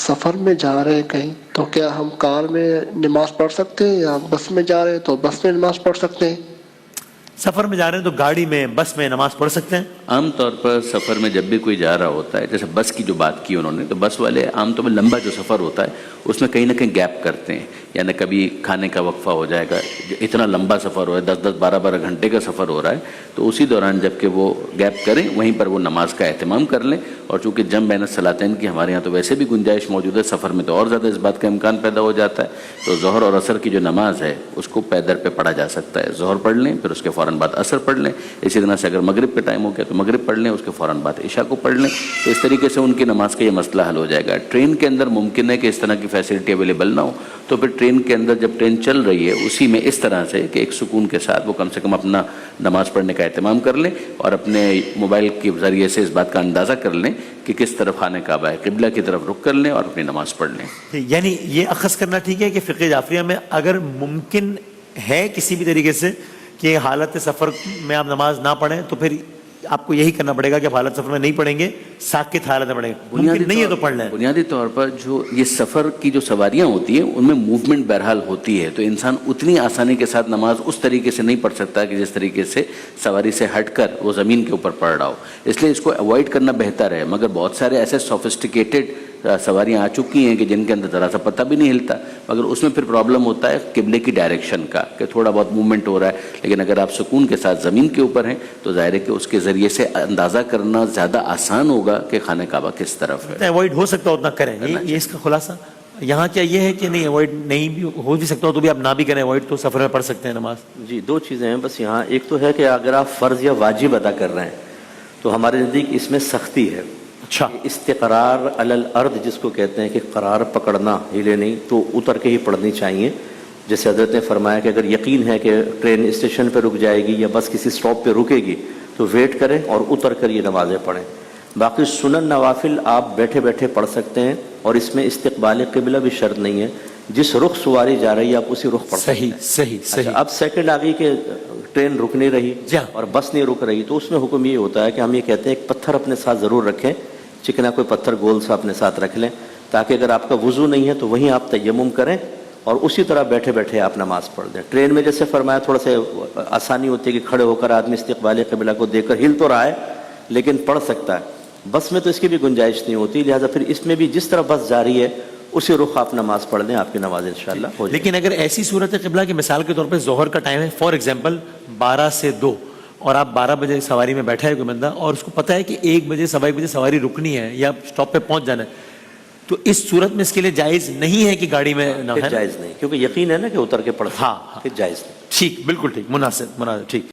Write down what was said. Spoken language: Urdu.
سفر میں جا رہے ہیں کہیں تو کیا ہم کار میں نماز پڑھ سکتے ہیں یا بس میں جا رہے ہیں تو بس میں نماز پڑھ سکتے ہیں؟ سفر میں جا رہے ہیں تو گاڑی میں بس میں نماز پڑھ سکتے ہیں؟ عام طور پر سفر میں جب بھی کوئی جا رہا ہوتا ہے، جیسے بس کی جو بات کی انہوں نے، تو بس والے عام طور پر لمبا جو سفر ہوتا ہے اس میں کہیں نہ کہیں گیپ کرتے ہیں، یعنی کبھی کھانے کا وقفہ ہو جائے گا، اتنا لمبا سفر ہو رہا ہے 10 12 گھنٹے کا سفر ہو رہا ہے، تو اسی دوران جب کہ وہ گیپ کریں وہیں پر وہ نماز کا اہتمام کر لیں. اور چونکہ جمع بین الصلاتین کی ہمارے یہاں تو ویسے بھی گنجائش موجود ہے، سفر میں تو اور زیادہ اس بات کا امکان پیدا ہو جاتا ہے، تو ظہر اور عصر کی جو نماز ہے اس کو پیدر پہ پڑھا جا سکتا ہے. ظہر پڑھ لیں، پھر اس کے فوراً بعد عصر پڑھ لیں. اسی طرح سے اگر مغرب کا ٹائم ہو گیا تو مغرب پڑھ لیں، اس کے فوراً بعد عشاء کو پڑھ لیں. تو اس طریقے سے ان کی نماز کا یہ مسئلہ حل ہو جائے گا. ٹرین کے اندر ممکن ہے کہ اس طرح کی فیسلٹی اویلیبل نہ ہو، تو پھر ٹرین کے اندر جب ٹرین چل رہی ہے اسی میں اس طرح سے کہ ایک سکون کے ساتھ وہ کم سے کم اپنا نماز پڑھنے کا اہتمام کر لیں، اور اپنے موبائل کے ذریعے سے اس بات کا اندازہ کر لیں کہ کس طرف خانہ کعبہ ہے، قبلہ کی طرف رخ کر لیں اور اپنی نماز پڑھ لیں. یعنی یہ اخذ کرنا ٹھیک ہے کہ فقہ جعفریہ میں اگر ممکن ہے کسی بھی طریقے سے کہ حالت سفر میں آپ نماز نہ پڑھیں تو پھر آپ کو یہی کرنا پڑے گا کہ آپ حالت سفر میں نہیں پڑھیں گے، ساکت حالت میں پڑھیں گے. ممکن نہیں ہے تو پڑھ لیں. بنیادی طور پر جو یہ سفر کی جو سواریاں ہوتی ہیں ان میں موومنٹ بہرحال ہوتی ہے، تو انسان اتنی آسانی کے ساتھ نماز اس طریقے سے نہیں پڑھ سکتا کہ جس طریقے سے سواری سے ہٹ کر وہ زمین کے اوپر پڑھ رہا ہو. اس لیے اس کو اوائڈ کرنا بہتر ہے. مگر بہت سارے ایسے سوفسٹیکیٹڈ سواریاں آ چکی ہیں کہ جن کے اندر ذرا سا پتہ بھی نہیں ہلتا، مگر اس میں پھر پرابلم ہوتا ہے قبلے کی ڈائریکشن کا کہ تھوڑا بہت موومنٹ ہو رہا ہے. لیکن اگر آپ سکون کے ساتھ زمین کے اوپر ہیں تو ظاہر ہے کہ اس کے ذریعے سے اندازہ کرنا زیادہ آسان ہوگا کہ خانہ کعبہ کس طرف ہے. اوائڈ ہو سکتا اتنا کریں، یہ اس کا خلاصہ یہاں کیا یہ ہے کہ نہیں اوائڈ نہیں بھی ہو بھی سکتا ہو تو بھی آپ نہ بھی کریں اوائڈ، تو سفر میں پڑھ سکتے ہیں نماز. جی دو چیزیں ہیں بس یہاں. ایک تو ہے کہ اگر آپ فرض یا واجب ادا کر رہے ہیں تو ہمارے نزدیک اس میں سختی ہے. اچھا، استقرار علی الارض جس کو کہتے ہیں کہ قرار پکڑنا، ہلے نہیں، تو اتر کے ہی پڑھنی چاہیے. جیسے حضرت نے فرمایا کہ اگر یقین ہے کہ ٹرین اسٹیشن پہ رک جائے گی یا بس کسی سٹاپ پہ رکے گی تو ویٹ کریں اور اتر کر یہ نمازیں پڑھیں. باقی سنن نوافل آپ بیٹھے بیٹھے پڑھ سکتے ہیں، اور اس میں استقبال قبلہ بھی شرط نہیں ہے. جس رخ سواری جا رہی ہے آپ اسی رخ پڑھ سکتے ہیں. صحیح. اچھا، اب سیکنڈ آ گئی کہ ٹرین رک نہیں رہی اور بس نہیں رک رہی، تو اس میں حکم یہ ہوتا ہے کہ ہم یہ کہتے ہیں ایک پتھر اپنے ساتھ ضرور رکھیں، چکنا کوئی پتھر گول سا اپنے ساتھ رکھ لیں، تاکہ اگر آپ کا وضو نہیں ہے تو وہیں آپ تیمم کریں اور اسی طرح بیٹھے بیٹھے آپ نماز پڑھ دیں. ٹرین میں جیسے فرمایا تھوڑا سا آسانی ہوتی ہے کہ کھڑے ہو کر آدمی استقبال قبلہ کو دیکھ کر ہل تو رہا ہے لیکن پڑھ سکتا ہے. بس میں تو اس کی بھی گنجائش نہیں ہوتی، لہٰذا پھر اس میں بھی جس طرح بس جاری ہے اسی رخ آپ نماز پڑھ دیں، آپ کی نماز انشاءاللہ ہو جائے. لیکن اگر ایسی صورت قبلہ کی مثال کے طور پہ ظہر کا ٹائم ہے فار ایگزامپل 12 سے 2 اور آپ 12 بجے سواری میں بیٹھا ہے کوئی بندہ اور اس کو پتہ ہے کہ 1 بجے 1:15 بجے سواری رکنی ہے یا اسٹاپ پہ پہنچ جانا ہے، تو اس صورت میں اس کے لیے جائز نہیں ہے کہ گاڑی میں نہ ہے. جائز نہیں، کیونکہ یقین ہے نا کہ اتر کے پڑھ. ہاں پھر جائز نہیں. ٹھیک، بالکل ٹھیک، مناسب ٹھیک.